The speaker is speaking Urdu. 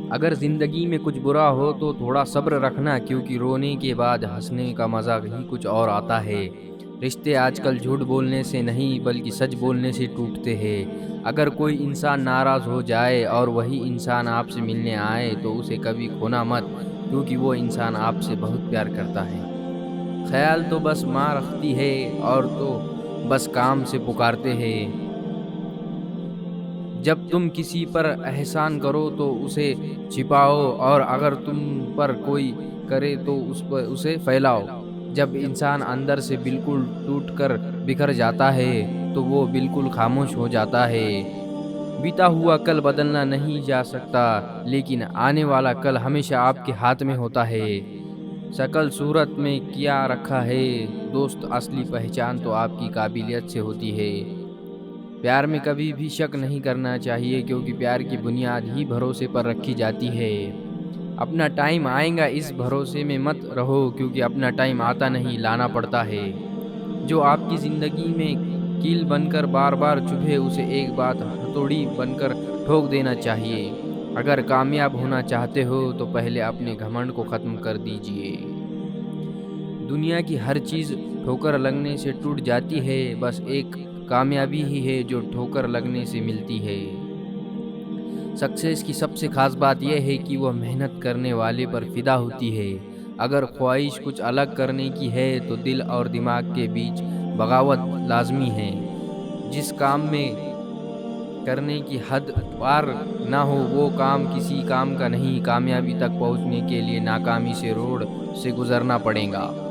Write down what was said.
اگر زندگی میں کچھ برا ہو تو تھوڑا صبر رکھنا، کیونکہ رونے کے بعد ہنسنے کا مزہ ہی کچھ اور آتا ہے۔ رشتے آج کل جھوٹ بولنے سے نہیں بلکہ سچ بولنے سے ٹوٹتے ہیں۔ اگر کوئی انسان ناراض ہو جائے اور وہی انسان آپ سے ملنے آئے تو اسے کبھی کھونا مت، کیونکہ وہ انسان آپ سے بہت پیار کرتا ہے۔ خیال تو بس ماں رکھتی ہے اور تو بس کام سے پکارتے ہیں۔ جب تم کسی پر احسان کرو تو اسے چھپاؤ، اور اگر تم پر کوئی کرے تو اسے پھیلاؤ۔ جب انسان اندر سے بالکل ٹوٹ کر بکھر جاتا ہے تو وہ بالکل خاموش ہو جاتا ہے۔ بیتا ہوا کل بدلنا نہیں جا سکتا، لیکن آنے والا کل ہمیشہ آپ کے ہاتھ میں ہوتا ہے۔ شکل صورت میں کیا رکھا ہے دوست، اصلی پہچان تو آپ کی قابلیت سے ہوتی ہے۔ پیار میں کبھی بھی شک نہیں کرنا چاہیے، کیونکہ پیار کی بنیاد ہی بھروسے پر رکھی جاتی ہے۔ اپنا ٹائم آئے گا اس بھروسے میں مت رہو، کیونکہ اپنا ٹائم آتا نہیں، لانا پڑتا ہے۔ جو آپ کی زندگی میں کیل بن کر بار بار چبھے اسے ایک بات ہتھوڑی بن کر ٹھوک دینا چاہیے۔ اگر کامیاب ہونا چاہتے ہو تو پہلے اپنے گھمنڈ کو ختم کر دیجیے۔ دنیا کی ہر چیز ٹھوکر لگنے سے ٹوٹ جاتی ہے، بس ایک کامیابی ہی ہے جو ٹھوکر لگنے سے ملتی ہے۔ سکسیس کی سب سے خاص بات یہ ہے کہ وہ محنت کرنے والے پر فدا ہوتی ہے۔ اگر خواہش کچھ الگ کرنے کی ہے تو دل اور دماغ کے بیچ بغاوت لازمی ہے۔ جس کام میں کرنے کی حد پار نہ ہو وہ کام کسی کام کا نہیں۔ کامیابی تک پہنچنے کے لیے ناکامی سے روڈ سے گزرنا پڑے گا۔